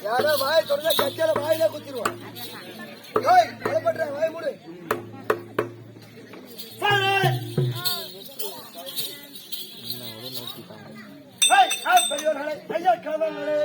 யாரோ வாய் தொடர்ந்து கட்டியால வாயில குத்திடுவான். வாய் மூடு. பெரியவர்களே, ஐயா காவலர்களே,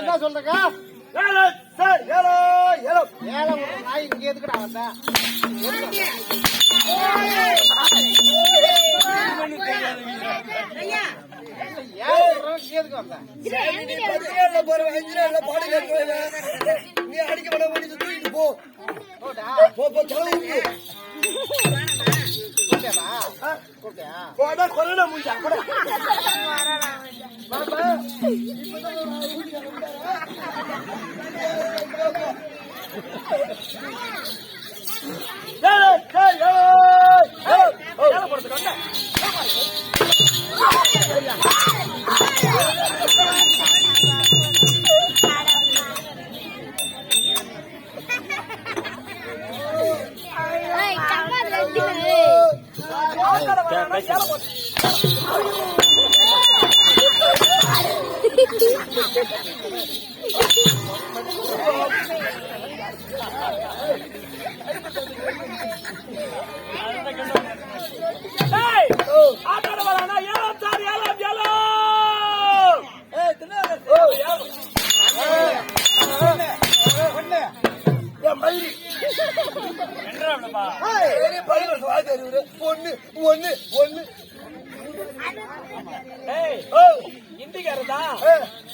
என்ன சொல்றா நாய் இங்க எதுக்குடா வந்த நீ அடிக்க விட தூக்கிட்டு போ போடா கொரோனா முடிஞ்சா கூட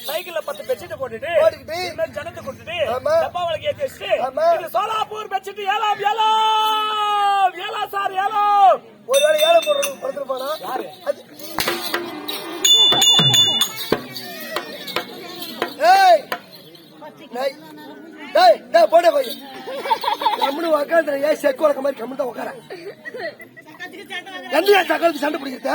சைக்கிள்ல 10 பெட்ஷீட் போட்டுட்டு ஜனத்தை கொடுத்துட்டு டப்பாவளுக்கு ஏத்தி வச்சுட்டு சோலாப்பூர் பெட்ஷீட் ஏலாம் ஏலாம் ஏலா சார் ஏலாம் ஒருவேளை ஏலம் போடுறது படுத்துட்டு போனா போட போய் கம்முனு உக்காந்து ஏன் செக்கு வளர்க்க மாதிரி கம்முன்னு தான் உட்கார எந்த சக்கரத்துக்கு சண்டை பிடிக்கிறத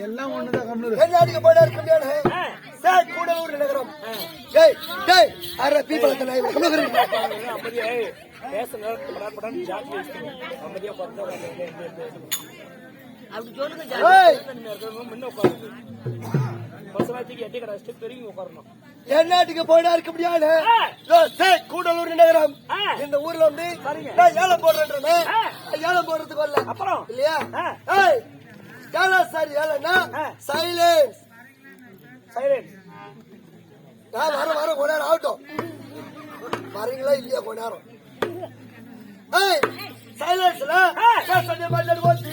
எல்லாம் ஒண்ணுதான் கர்நாடக போயிடா கூடலூர் நகரம் என்னாட்டுக்கு போயிடா இருக்க முடியாது கூடலூர் நகரம் இந்த ஊர்ல வந்து ஏலம் போடுறேன் ஏலம் போடுறதுக்கு வரல அப்புறம் இல்லையா சார் ஏலன்னா சைலன்ஸ் சைலன்ஸ் வர கொண்டாரம் ஆகட்டும் வரீங்களா இல்லையா கொண்டாரம் சைலன்ஸ்ல மாட்டாடு ஓட்டு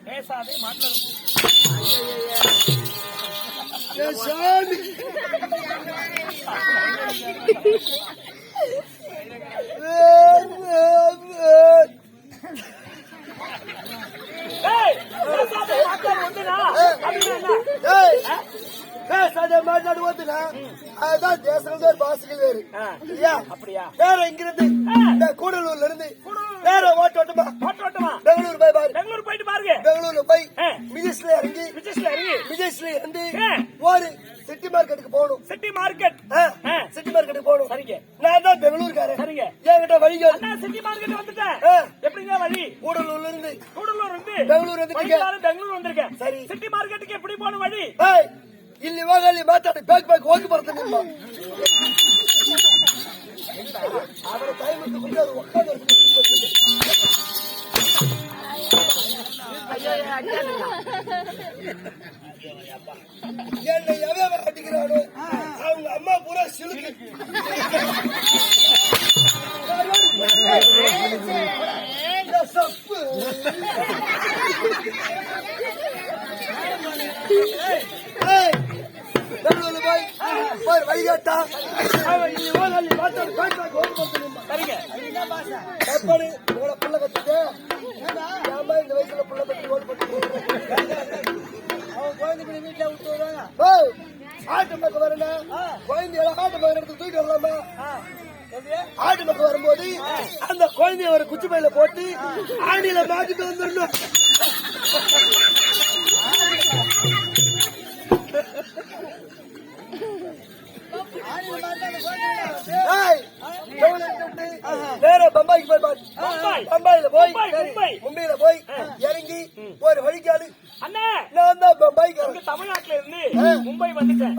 பேசாதே மாట్లాடு மாநாடு வந்துனா அதுதான் தேசங்கள் வேறு பாசுகள் வேறு இல்லையா அப்படியா வேற இங்கிருந்து இந்த கூடலூர்ல இருந்து வேற ஓட்டோட்டமா பெங்களூர் போய் பாரு பெங்களூர் போயிட்டு பாருங்க பெங்களூர்ல போய் மிஜிஸ்ல இறங்கி மிஜிஸ்ல இருந்து ஒரு சிட்டி மார்க்கெட்டுக்கு போகணும் சிட்டி மார்க்கெட்டுக்கு போகணும் சரிங்க நான் தான் பெங்களூர்காரன் சரிங்க என்கிட்ட வழிகள் சிட்டி மார்க்கெட் வந்துட்டேன் எப்படிங்க வழி கூடலூர்ல இருந்து பெங்களூர் வந்திருக்கேன் சரி சிட்டி மார்க்கெட்டுக்கு எப்படி போகணும் வழி ಇಲ್ಲಿ ಹೋಗಲಿ ಮಾತಾಡಿ ಬೇಗ ಹೋಗಿ ಬರ್ತೀನಿ ಅವರ ಟೈಮ್ என்னை எவன் அடிக்கிறானோ அவங்க அம்மா பூரா சிலுக்கு சப்பு வழிகாட்டா புள்ள கத்துட்டு இந்த வயசுல புள்ள கட்டி ஓடு போட்டு ஆட்டு பக்கம் வரணும் குழந்தைய ஆட்டு பக்கம் எடுத்து தூக்கிட்டு வரலாமா ஆட்டு பக்கம் வரும்போது அந்த குழந்தைய ஒரு குச்சி பையில போட்டு ஆண்டியில மாட்டிட்டு வந்துடணும் வேற பம்பாய்க்கு போய் பம்பாயில போய் மும்பையில போய் இறங்கி ஒரு வழிக்காடு நான் தான் பம்பாய்க்கு தமிழ்நாட்டுல இருந்து மும்பை வந்துட்டேன்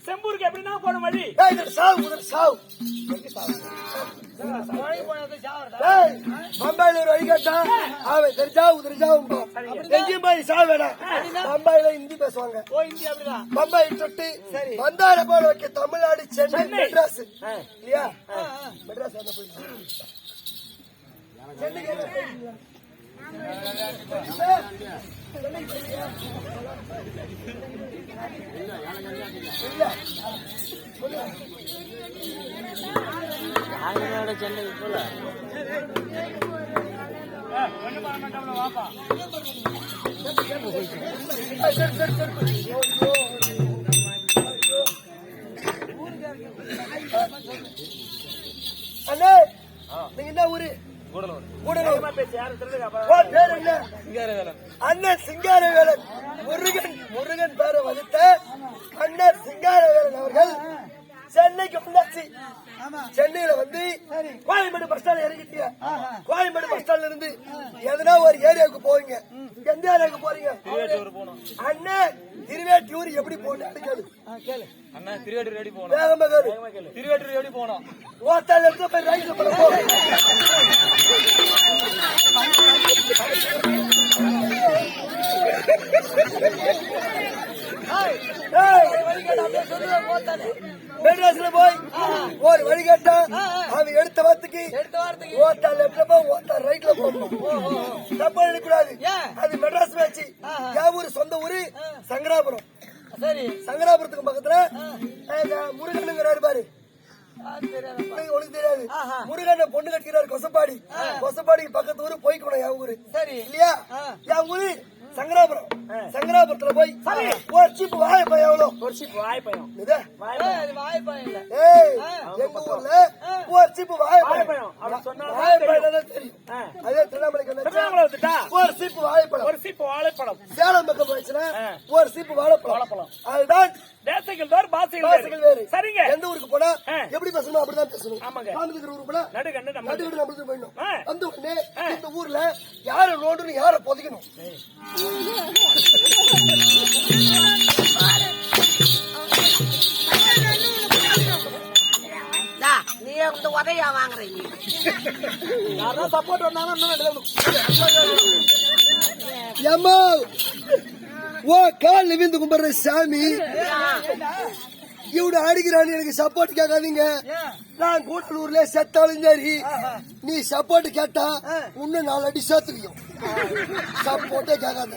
செம்பூருக்கு எப்படின்னா போன வழி பம்பாயில ஒரு வழிகாட்டா அவன் தெரிஞ்சா எங்கேயும் போய் சாவேடா பம்பாயில ஹிந்தி பேசுவாங்க பம்பாய் தொட்டு வந்தாட போல வைக்க தமிழ்நாடு சென்னை மெட்ராஸ் இல்லையா மெட்ராஸ் சென்னைக்கு சென்னை போல அண்ணே நீங்க என்ன ஊரு அண்ணன் சிங்காரவேலன் முருகன் பேரை வகுத்த அண்ணன் சிங்காரவேலன் அவர்கள் சென்னைக்கு வந்தாச்சு சென்னையில வந்து கோயம்பேடு பஸ் ஸ்டாண்ட் இறங்கிட்டீங்க கோயம்பேடு பஸ் ஸ்டாண்ட்ல இருந்து எதனா ஒரு ஏரியாவுக்கு போவீங்க எந்த ஏரியாவுக்கு போறீங்க அண்ணன் திருவேட்டியூர் எப்படி போகணும் கேளு அண்ணா திருவேட்டூர் ரெடி போகணும் வேகமா கேளு திருவேட்டூர் ரெடி போகணும் ஓத்தால எடுத்து போய் ரைட்ல போறோம் மெட்ராஸ்ல போய் ஒரு வழிகாட்டா அவன் எடுத்த வார்த்தைக்கு ஓட்டா லெப்ட்ல போ ஓட்டா ரைட்ல போகணும் தப்பா எடுக்கூடாது அது மெட்ராஸ் வச்சு என் ஊரு சொந்த ஊரு சங்கராபுரம் சரி சங்கராபுரத்துக்கு பக்கத்துல முருகனுங்கிறாரு பாரு உனக்கு தெரியாது முருகன் பொண்ணு கட்டிக்கிறாரு கொசப்பாடிக்கு பக்கத்து ஊரு போய்க்கணும் என் ஊரு சரி இல்லையா என் ஊரு சங்கராபுரம் சங்கராபுரத்துல போய் ஒரு சீப்பு வாழைப்பழம் எவ்வளவு ஒரு சீப்பு வாழைப்பழம் வாழைப்பழம் இல்ல எங்க ஊர்ல ஒரு சீப்பு வாழைப்பழம் வாழைப்பழம் தெரியும் அதே திருவண்ணாமலைக்கு ஒரு சீப்பு வாழைப்பழம் சேலம் பக்கம் போயிடுச்சுன்னா ஒரு சீப்பு வாழைப்பழம் அதுதான் தேசங்கள் வேறு பாசைகள் வேறு சரிங்க எந்த ஊருக்கு போனா எப்படி பேசணும் அப்படிதான் பேசணும் ஆமாங்க ஊருக்கு போனா நடுகண்ணு நம்மளுக்கு போயிடணும் அந்த உடனே இந்த ஊர்ல யார நோண்டுன்னு யார பொதிக்கணும் நீ இந்த உதவியா வாங்குற நீ யாரா சப்போர்ட் வந்தாலும் ஏமா ஓ கால் விந்து கும்பிடுற சாமி இவனு அடிக்கிறான்னு எனக்கு சப்போர்ட் கேட்காதீங்க நான் கூட்டலூர்ல செத்தாலும் சரி நீ சப்போர்ட் கேட்டா இன்னும் 4 அடி சேர்த்துக்கும் சப்போர்ட்டே கேட்காத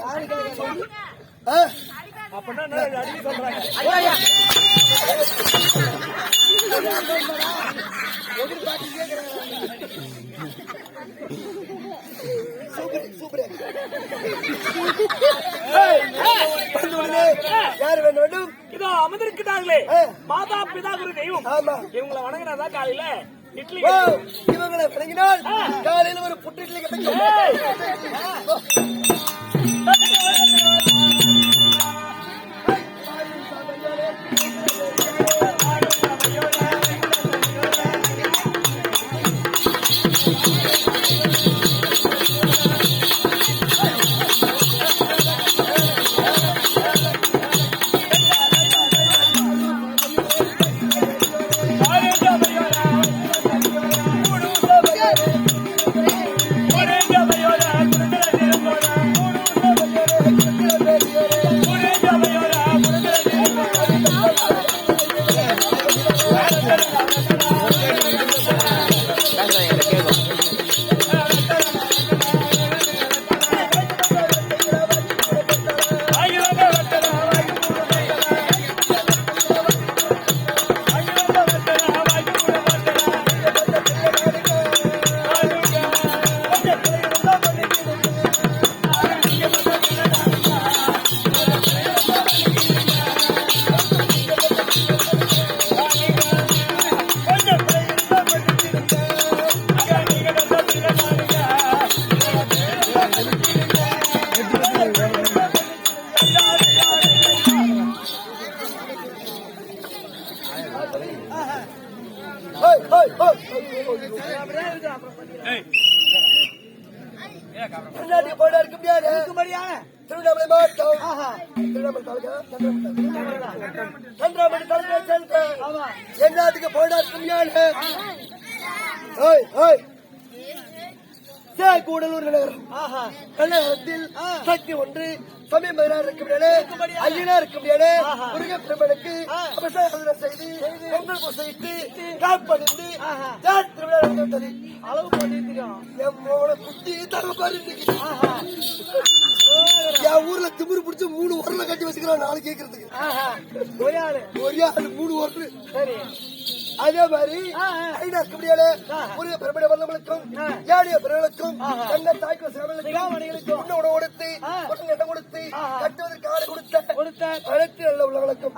யாரு வேண்டும் இதோ அமர்ந்திருக்கிறார்களே மாதா பிதா குரு தெய்வம் இவங்களை வணங்கினாதா காலையில இட்லி இவங்களை வணங்கினால் காலையில ஒரு புட்டு இட்லி கிடைக்கும் Hola. முன்னாடி போட இருக்க முடியாது திருவண்ணாமலை மாவட்டம் திருவண்ணாமலை தாலுகா சந்திராமணி தாலுகா சேர்ந்த என்னத்துக்கு போட இருக்க முடியாது கூடலூர் நகரம் கள்ளத்தில் சக்தி ஒன்று சமயம் இருக்க ஐயனா இருக்க முடியாது முருகன் பெருமனுக்கு அபிஷேகம் செய்து பொங்கல் பூசையிட்டு காப்படிந்து திருவிழா நடந்தது அளவு பண்ணிருக்கோம் குத்தி தர பாரு என் ஊர்ல திமிரு பிடிச்ச 3 உரல கட்டி வச்சுக்கிறான் நாலு கேக்குறதுக்கு ஒரே ஆளு 3 உரல் அதே மாதிரி ஐநா இருக்க முடியாது முருக பெருமடை வல்லவர்களுக்கும் ஏழைய பிறர்களுக்கும் தங்க தாய்க்கு சிரமங்களுக்கும் உணவு கொடுத்து இடம் கொடுத்து கட்டுவதற்கு ஆடு கொடுத்த அனைத்து நல்ல உள்ளவர்களுக்கும்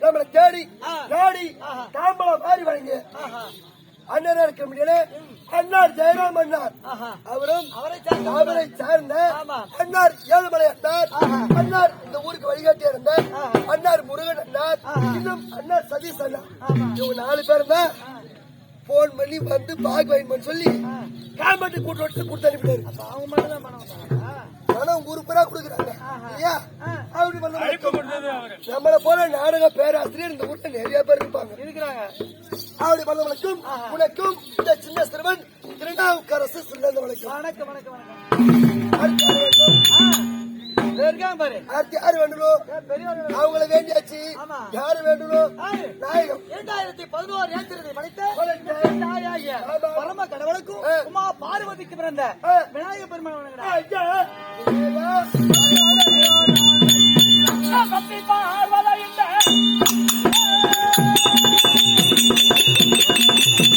நம்மளை தேடி நாடி தாம்பலம் மாறி வழங்க அண்ணனா இருக்க முடியாது அண்ணார் ஜெயராம் அண்ணார் அவரும் அவரை சார்ந்த அண்ணார் ஏழுமலை அண்ணார் அண்ணார் இந்த ஊருக்கு வழிகாட்டியா இருந்த அண்ணார் முருகன் அண்ணார் இன்னும் அண்ணார் சதீஷ் அண்ணார் இவங்க 4 பேர் தான் போன் பண்ணி வந்து பாக் வாங்கி சொல்லி காம்பட்டு கூட்டு கொடுத்து அனுப்பினாரு அவங்க மட்டும் பணம் ஊருப்பரா கொடுக்குறாங்க அப்படி நம்மள போல நாடக பேராசிரியர் இந்த ஊர்ல நிறைய பேர் இருக்கிறாங்க அப்படி பண்ணவனுக்கும் உனக்கும் இந்த சின்ன சிறுவன் திருநாவுக்கரசு சிறந்தவனுக்கும் வணக்கம் வணக்கம் யாரு வேண்டுமோ அவங்கள வேண்டியாச்சு யாரு வேண்டுமோ நாயகம் 2011 ஏத்திரத்தை படைத்த பரம கடவுளுக்கும் உமா பார்வதிக்கு பிறந்த விநாயக பெருமாள் பார்வத